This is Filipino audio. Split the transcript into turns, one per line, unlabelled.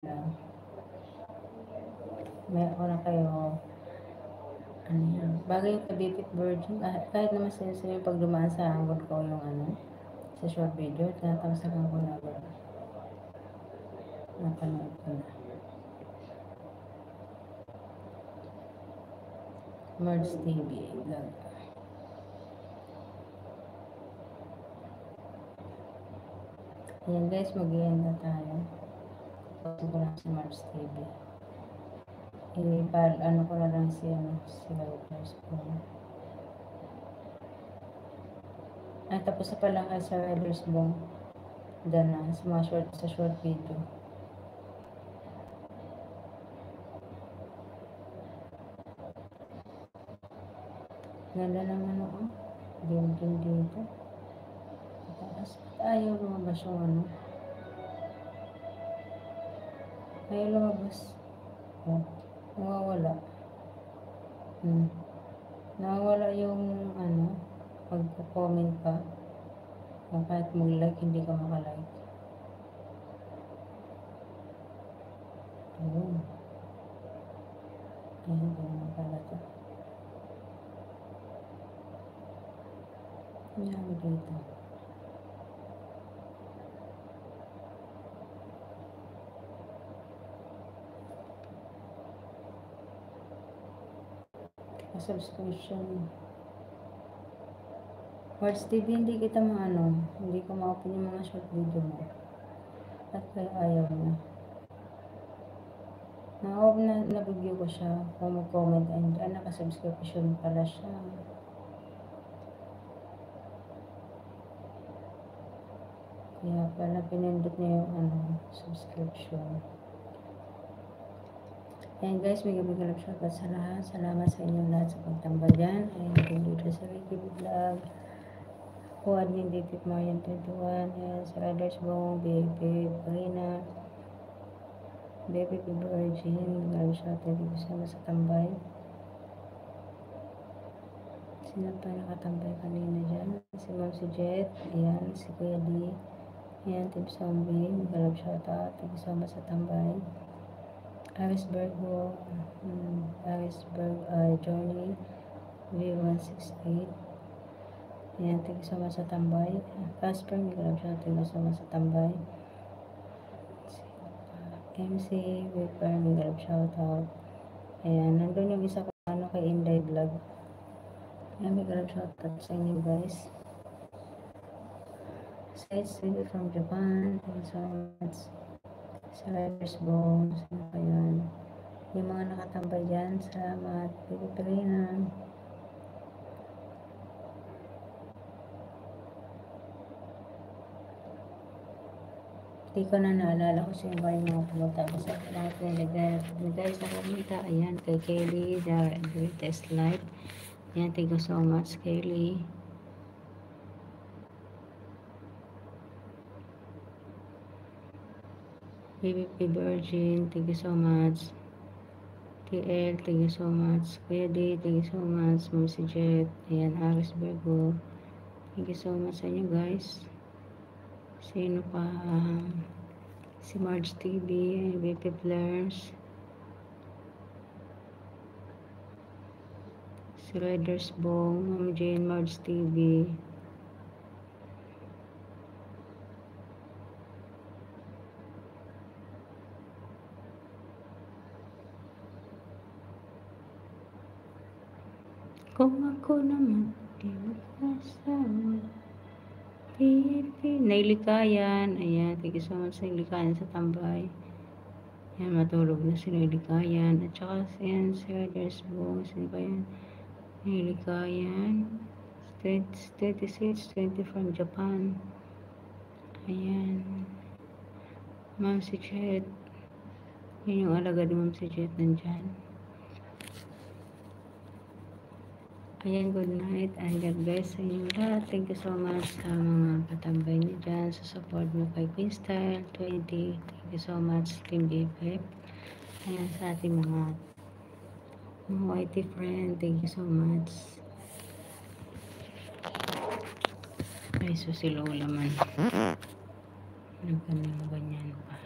May ako na kayo. Ano yan? Bagay yung Kabipit Virgin. Kahit naman sila yung pag dumaan sa hangod ko yung sa short video, tinatawasakan ko na agad. Napanood ko na. Merge TV vlog. Ayan guys, mag-i-end na tayo. Tapos ko lang si Merge TV. Ano ko na lang si Writers ko. Tapos na pala kay Sir Writers Bong. Diyan na, sa short video. Ganda naman ako. Building dito. Tapos, ayaw lumabas yung ayaw lumabas. Nawawala. Nawawala yung pagko-comment ka. Kahit mag-like, hindi ka makalike. Ayun. Ayun, ganun pala ito. Nangyari dito. Subscription. Merge TV, hindi kita hindi ko ma-open yung mga short video mo. At kaya ayaw na. Na-open na nabigyo ko siya. Kung mag-comment and naka-subscription pala siya. Kaya pala pinindot niya yung subscription. Ayan guys, may gabi-galap shoutout sa lahat. Salamat sa inyong lahat sa pagtambal dyan. Ayan, dito sa Ricky Vlog. Ako, Admin David Marian 21. Ayan, sa Riders Bong, Baby Marina, Baby Virgin. Gabi shoutout dito sa tambay. Sino pa nakatambay kanina dyan? Si Ma'am si Jet. Ayan, si Kuya D. Ayan, Team Zombie. Galap shoutout. Thank you so much sa tambay. Harrisburg, Journey V168. Ayan, thank you so much sa tambay. Casper, may galap siya. Thank you so much sa tambay. MC, Whipper, may galap shoutout. Ayan, nandun yung isa ko kay Inday Vlog. Ayan, may galap shoutout sa inyo guys. Sites from Japan. Thank you so much. Sa Riders Bones, ayan. Yung mga nakatambay dyan, salamat. Pilipinan. Hindi ko na naalala kung sino ba yung mga pumunta. Basta lahat na nag-guys na pumunta. Ayan, kay Kelly, the greatest life. Ayan, thank you so much, Kelly. BBP Virgin, thank you so much. TL, thank you so much. Kuya D, thank you so much. Ma'am si Jet, ayan, Aris Virgo. Thank you so much sa inyo guys. Sino pa? Si Marge TV, BP Players. Si Riders Bong, Ma'am Jane, Marge TV. Kung ako naman, di magkasawa. Nailikayan. Ayan, thank you so much sa Nailikayan sa tambay. Ayan, matulog na si Nailikayan. At saka ayan, si Riders Bong. Sino ba yan? Nailikayan. 26, 20 from Japan. Ayan. Ma'am si Jet. Yun yung alaga ni Ma'am si Jet nandyan. Ayan, good night. And God bless sa inyo lahat. Thank you so much sa mga katambay niyo dyan. Sa support mo kay Queen Style 20. Thank you so much, Team BFF. Ayan, sa ating mga YT friend. Thank you so much. Ay, so si Lola man. Nagkandang ganyan pa.